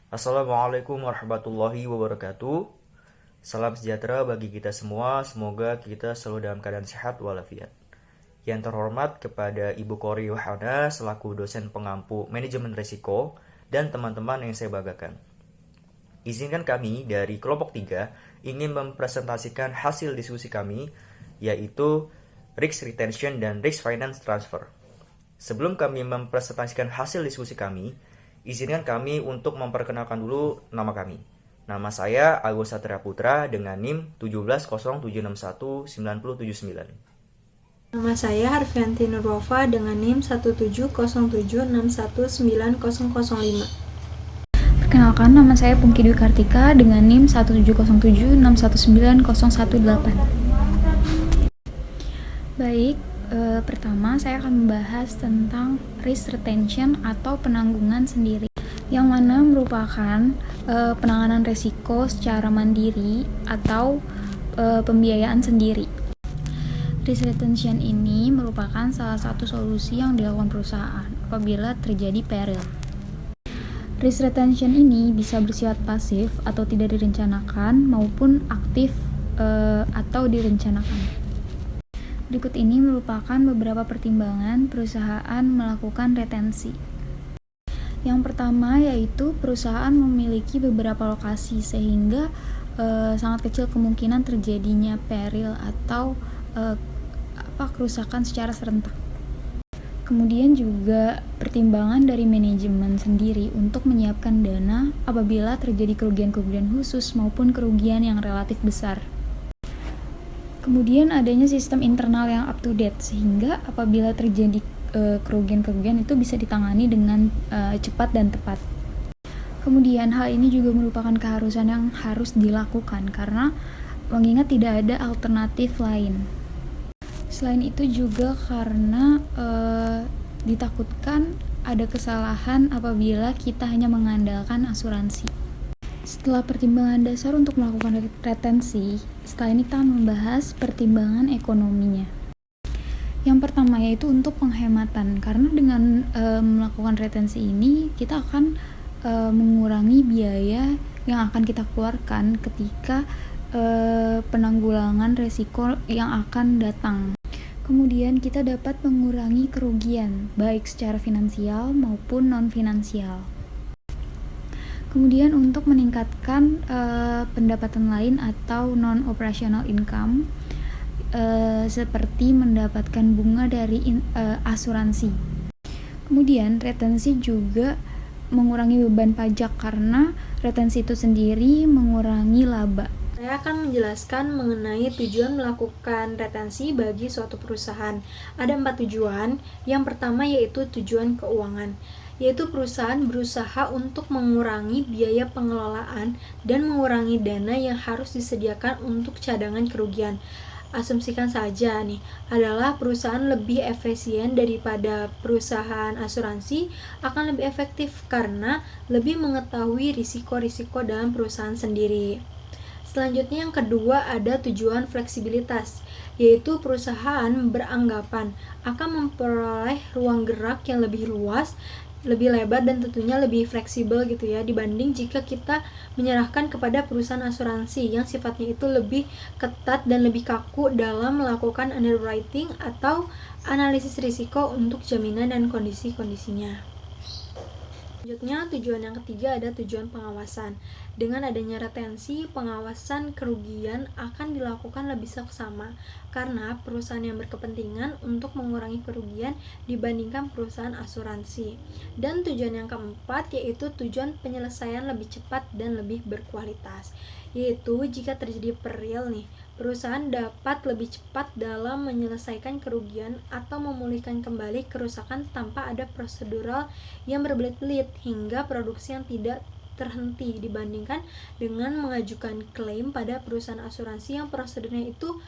Assalamualaikum warahmatullahi wabarakatuh. Salam sejahtera bagi kita semua. Semoga kita selalu dalam keadaan sehat walafiat. Yang terhormat kepada Ibu Kori Wahana selaku dosen pengampu manajemen risiko dan teman-teman yang saya banggakan. Izinkan kami dari kelompok 3 ingin mempresentasikan hasil diskusi kami, yaitu Risk Retention dan Risk Finance Transfer. Sebelum kami mempresentasikan hasil diskusi kami, izinkan kami untuk memperkenalkan dulu nama kami. Nama saya Agus Satria Putra dengan NIM 170611979. Nama saya Harfianti Nurwafa dengan NIM 17076199005. Perkenalkan, nama saya Pungki Dwi Kartika dengan NIM 17076199118. Baik, pertama saya akan membahas tentang risk retention atau penanggungan sendiri, yang mana merupakan penanganan risiko secara mandiri atau pembiayaan sendiri. Risk retention ini merupakan salah satu solusi yang dilakukan perusahaan apabila terjadi peril. Risk retention ini bisa bersifat pasif atau tidak direncanakan maupun aktif atau direncanakan. Berikut ini merupakan beberapa pertimbangan perusahaan melakukan retensi. Yang pertama yaitu perusahaan memiliki beberapa lokasi sehingga sangat kecil kemungkinan terjadinya peril atau kerusakan secara serentak. Kemudian juga pertimbangan dari manajemen sendiri untuk menyiapkan dana apabila terjadi kerugian-kerugian khusus maupun kerugian yang relatif besar. Kemudian adanya sistem internal yang up to date sehingga apabila terjadi kerugian-kerugian itu bisa ditangani dengan cepat dan tepat. Kemudian hal ini juga merupakan keharusan yang harus dilakukan karena mengingat tidak ada alternatif lain. Selain itu juga karena ditakutkan ada kesalahan apabila kita hanya mengandalkan asuransi. Setelah pertimbangan dasar untuk melakukan retensi, setelah ini kita akan membahas pertimbangan ekonominya. Yang pertama yaitu untuk penghematan, karena dengan melakukan retensi ini kita akan mengurangi biaya yang akan kita keluarkan ketika penanggulangan resiko yang akan datang. Kemudian kita dapat mengurangi kerugian, baik secara finansial maupun non-finansial. Kemudian untuk meningkatkan pendapatan lain atau non-operational income, seperti mendapatkan bunga dari asuransi. Kemudian retensi juga mengurangi beban pajak karena retensi itu sendiri mengurangi laba. Saya akan menjelaskan mengenai tujuan melakukan retensi bagi suatu perusahaan. Ada 4 tujuan. Yang pertama yaitu tujuan keuangan, yaitu perusahaan berusaha untuk mengurangi biaya pengelolaan dan mengurangi dana yang harus disediakan untuk cadangan kerugian. Asumsikan saja nih, adalah perusahaan lebih efisien daripada perusahaan asuransi akan lebih efektif karena lebih mengetahui risiko-risiko dalam perusahaan sendiri. Selanjutnya yang kedua ada tujuan fleksibilitas, yaitu perusahaan beranggapan akan memperoleh ruang gerak yang lebih luas, lebih lebar dan tentunya lebih fleksibel gitu ya, dibanding jika kita menyerahkan kepada perusahaan asuransi yang sifatnya itu lebih ketat dan lebih kaku dalam melakukan underwriting atau analisis risiko untuk jaminan dan kondisi-kondisinya. Selanjutnya, tujuan yang ketiga ada tujuan pengawasan. Dengan adanya retensi, pengawasan kerugian akan dilakukan lebih seksama karena perusahaan yang berkepentingan untuk mengurangi kerugian dibandingkan perusahaan asuransi. Dan tujuan yang keempat yaitu tujuan penyelesaian lebih cepat dan lebih berkualitas, yaitu jika terjadi peril nih, perusahaan dapat lebih cepat dalam menyelesaikan kerugian atau memulihkan kembali kerusakan tanpa ada prosedural yang berbelit-belit hingga produksi yang tidak terhenti dibandingkan dengan mengajukan klaim pada perusahaan asuransi yang prosedurnya itu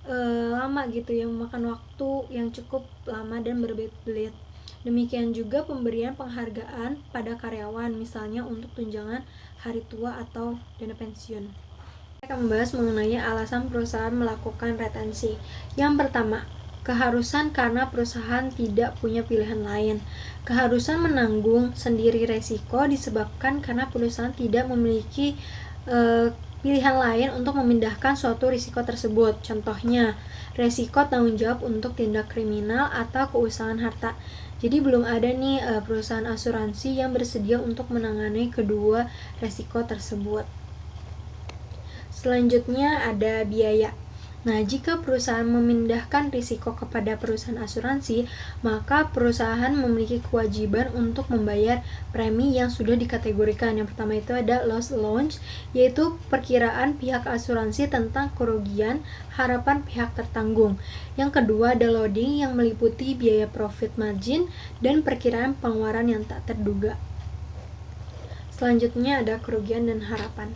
lama gitu ya, memakan waktu yang cukup lama dan berbelit-belit. Demikian juga pemberian penghargaan pada karyawan, misalnya untuk tunjangan hari tua atau dana pensiun. Saya akan membahas mengenai alasan perusahaan melakukan retensi. Yang pertama, keharusan karena perusahaan tidak punya pilihan lain. Keharusan menanggung sendiri resiko disebabkan karena perusahaan tidak memiliki pilihan lain untuk memindahkan suatu risiko tersebut. Contohnya, resiko tanggung jawab untuk tindak kriminal atau keusahaan harta. Jadi belum ada nih perusahaan asuransi yang bersedia untuk menangani kedua resiko tersebut. Selanjutnya ada biaya. Nah, jika perusahaan memindahkan risiko kepada perusahaan asuransi, maka perusahaan memiliki kewajiban untuk membayar premi yang sudah dikategorikan. Yang pertama itu ada loss allowance, yaitu perkiraan pihak asuransi tentang kerugian harapan pihak tertanggung. Yang kedua ada loading yang meliputi biaya profit margin dan perkiraan pengeluaran yang tak terduga. Selanjutnya ada kerugian dan harapan.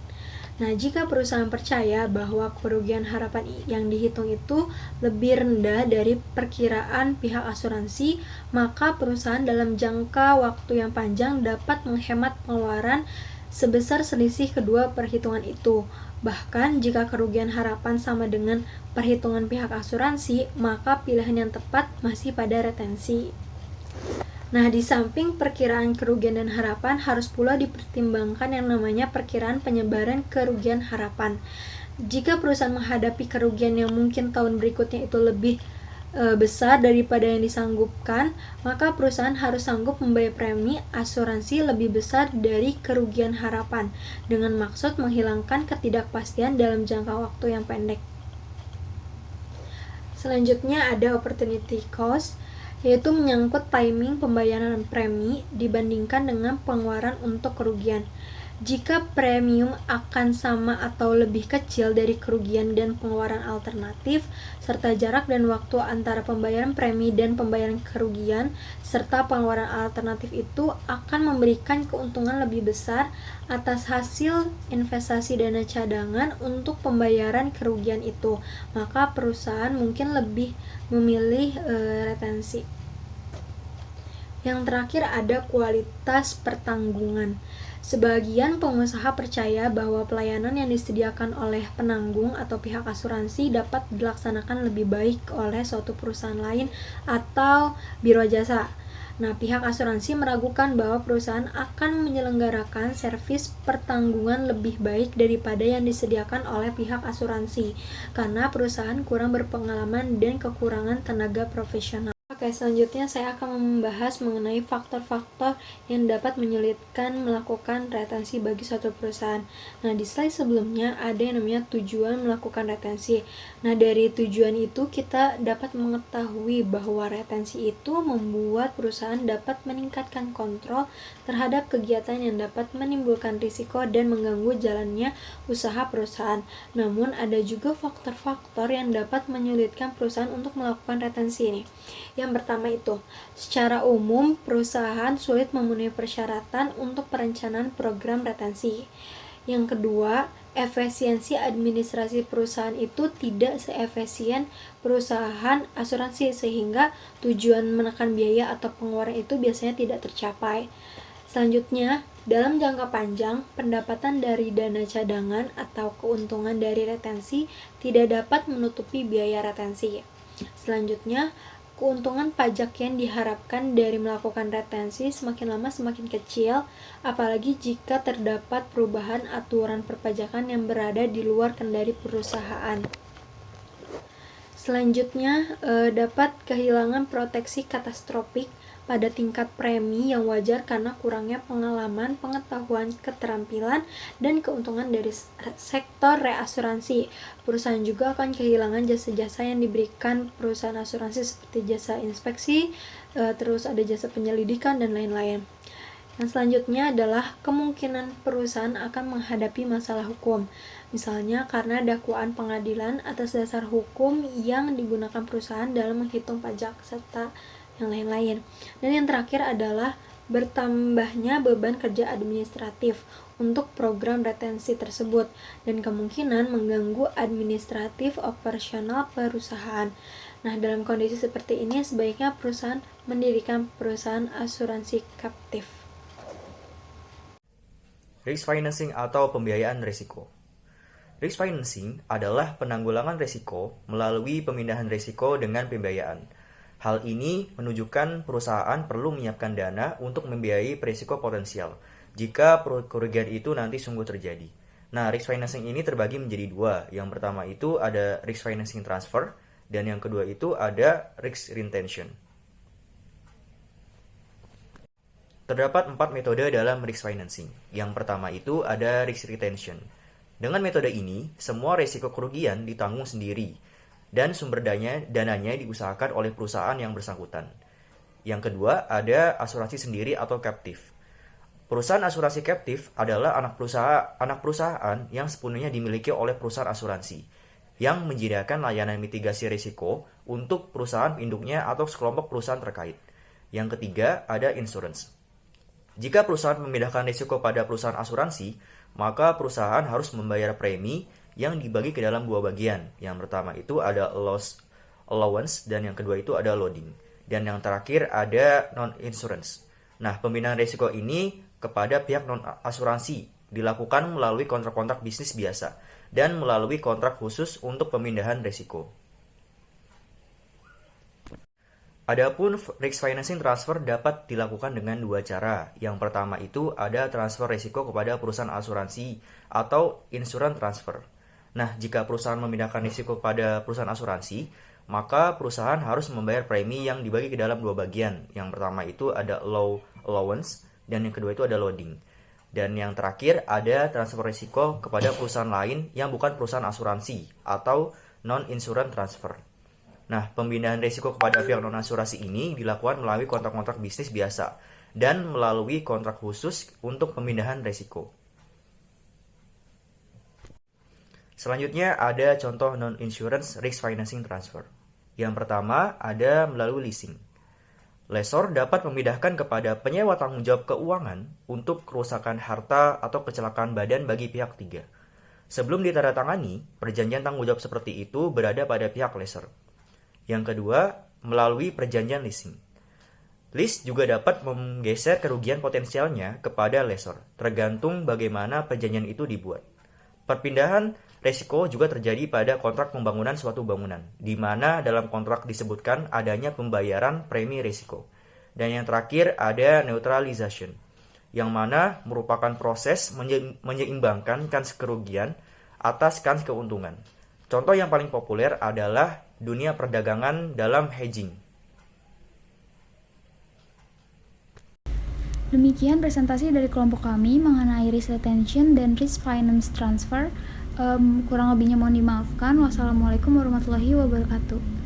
Nah, jika perusahaan percaya bahwa kerugian harapan yang dihitung itu lebih rendah dari perkiraan pihak asuransi, maka perusahaan dalam jangka waktu yang panjang dapat menghemat pengeluaran sebesar selisih kedua perhitungan itu. Bahkan jika kerugian harapan sama dengan perhitungan pihak asuransi, maka pilihan yang tepat masih pada retensi. Nah, di samping perkiraan kerugian dan harapan, harus pula dipertimbangkan yang namanya perkiraan penyebaran kerugian harapan. Jika perusahaan menghadapi kerugian yang mungkin tahun berikutnya itu lebih besar daripada yang disanggupkan, maka perusahaan harus sanggup membayar premi asuransi lebih besar dari kerugian harapan, dengan maksud menghilangkan ketidakpastian dalam jangka waktu yang pendek. Selanjutnya ada opportunity cost, yaitu menyangkut timing pembayaran premi dibandingkan dengan pengeluaran untuk kerugian. Jika premium akan sama atau lebih kecil dari kerugian dan pengeluaran alternatif, serta jarak dan waktu antara pembayaran premi dan pembayaran kerugian, serta pengeluaran alternatif itu akan memberikan keuntungan lebih besar atas hasil investasi dana cadangan untuk pembayaran kerugian itu, maka perusahaan mungkin lebih memilih retensi. Yang terakhir ada kualitas pertanggungan. Sebagian pengusaha percaya bahwa pelayanan yang disediakan oleh penanggung atau pihak asuransi dapat dilaksanakan lebih baik oleh suatu perusahaan lain atau biro jasa. Nah, pihak asuransi meragukan bahwa perusahaan akan menyelenggarakan servis pertanggungan lebih baik daripada yang disediakan oleh pihak asuransi, karena perusahaan kurang berpengalaman dan kekurangan tenaga profesional. Oke, selanjutnya saya akan membahas mengenai faktor-faktor yang dapat menyulitkan melakukan retensi bagi suatu perusahaan. Nah, di slide sebelumnya ada yang namanya tujuan melakukan retensi. Nah, dari tujuan itu kita dapat mengetahui bahwa retensi itu membuat perusahaan dapat meningkatkan kontrol terhadap kegiatan yang dapat menimbulkan risiko dan mengganggu jalannya usaha perusahaan. Namun, ada juga faktor-faktor yang dapat menyulitkan perusahaan untuk melakukan retensi ini. Yang pertama itu, secara umum perusahaan sulit memenuhi persyaratan untuk perencanaan program retensi. Yang kedua, efisiensi administrasi perusahaan itu tidak seefisien perusahaan asuransi, sehingga tujuan menekan biaya atau pengeluaran itu biasanya tidak tercapai. Selanjutnya, dalam jangka panjang, pendapatan dari dana cadangan atau keuntungan dari retensi tidak dapat menutupi biaya retensi. Selanjutnya, keuntungan pajak yang diharapkan dari melakukan retensi semakin lama semakin kecil, apalagi jika terdapat perubahan aturan perpajakan yang berada di luar kendali perusahaan. Selanjutnya, dapat kehilangan proteksi katastrofik pada tingkat premi yang wajar karena kurangnya pengalaman, pengetahuan, keterampilan, dan keuntungan dari sektor reasuransi. Perusahaan juga akan kehilangan jasa-jasa yang diberikan perusahaan asuransi seperti jasa inspeksi, terus ada jasa penyelidikan, dan lain-lain. Yang selanjutnya adalah kemungkinan perusahaan akan menghadapi masalah hukum, misalnya karena dakwaan pengadilan atas dasar hukum yang digunakan perusahaan dalam menghitung pajak, serta yang lain-lain. Dan yang terakhir adalah bertambahnya beban kerja administratif untuk program retensi tersebut dan kemungkinan mengganggu administratif operasional perusahaan. Nah, dalam kondisi seperti ini sebaiknya perusahaan mendirikan perusahaan asuransi kaptif. Risk financing atau pembiayaan risiko. Risk financing adalah penanggulangan risiko melalui pemindahan risiko dengan pembiayaan. Hal ini menunjukkan perusahaan perlu menyiapkan dana untuk membiayai risiko potensial jika kerugian itu nanti sungguh terjadi. Nah, risk financing ini terbagi menjadi dua. Yang pertama itu ada risk financing transfer, dan yang kedua itu ada risk retention. Terdapat 4 metode dalam risk financing. Yang pertama itu ada risk retention. Dengan metode ini, semua risiko kerugian ditanggung sendiri dan sumber dananya diusahakan oleh perusahaan yang bersangkutan. Yang kedua, ada asuransi sendiri atau captive. Perusahaan asuransi captive adalah anak perusahaan yang sepenuhnya dimiliki oleh perusahaan asuransi yang menyediakan layanan mitigasi risiko untuk perusahaan induknya atau sekelompok perusahaan terkait. Yang ketiga, ada insurance. Jika perusahaan memindahkan risiko pada perusahaan asuransi, maka perusahaan harus membayar premi yang dibagi ke dalam dua bagian. Yang pertama itu ada loss allowance dan yang kedua itu ada loading. Dan yang terakhir ada non-insurance. Nah, pemindahan risiko ini kepada pihak non-asuransi dilakukan melalui kontrak-kontrak bisnis biasa dan melalui kontrak khusus untuk pemindahan risiko. Adapun risk financing transfer dapat dilakukan dengan dua cara. Yang pertama itu ada transfer risiko kepada perusahaan asuransi atau insurance transfer. Nah, jika perusahaan memindahkan risiko kepada perusahaan asuransi, maka perusahaan harus membayar premi yang dibagi ke dalam dua bagian. Yang pertama itu ada low allowance dan yang kedua itu ada loading. Dan yang terakhir ada transfer risiko kepada perusahaan lain yang bukan perusahaan asuransi atau non-insurance transfer. Nah, pemindahan risiko kepada pihak non-asuransi ini dilakukan melalui kontrak-kontrak bisnis biasa dan melalui kontrak khusus untuk pemindahan risiko. Selanjutnya ada contoh non-insurance risk financing transfer. Yang pertama ada melalui leasing. Lessor dapat memindahkan kepada penyewa tanggung jawab keuangan untuk kerusakan harta atau kecelakaan badan bagi pihak ketiga. Sebelum ditandatangani, perjanjian tanggung jawab seperti itu berada pada pihak lessor. Yang kedua, melalui perjanjian leasing. Lease juga dapat menggeser kerugian potensialnya kepada lessor, tergantung bagaimana perjanjian itu dibuat. Perpindahan risiko juga terjadi pada kontrak pembangunan suatu bangunan, di mana dalam kontrak disebutkan adanya pembayaran premi risiko. Dan yang terakhir ada neutralization, yang mana merupakan proses menyeimbangkan kans kerugian atas kans keuntungan. Contoh yang paling populer adalah dunia perdagangan dalam hedging. Demikian presentasi dari kelompok kami mengenai risk retention dan risk finance transfer. Kurang lebihnya mohon dimaafkan. Wassalamualaikum warahmatullahi wabarakatuh.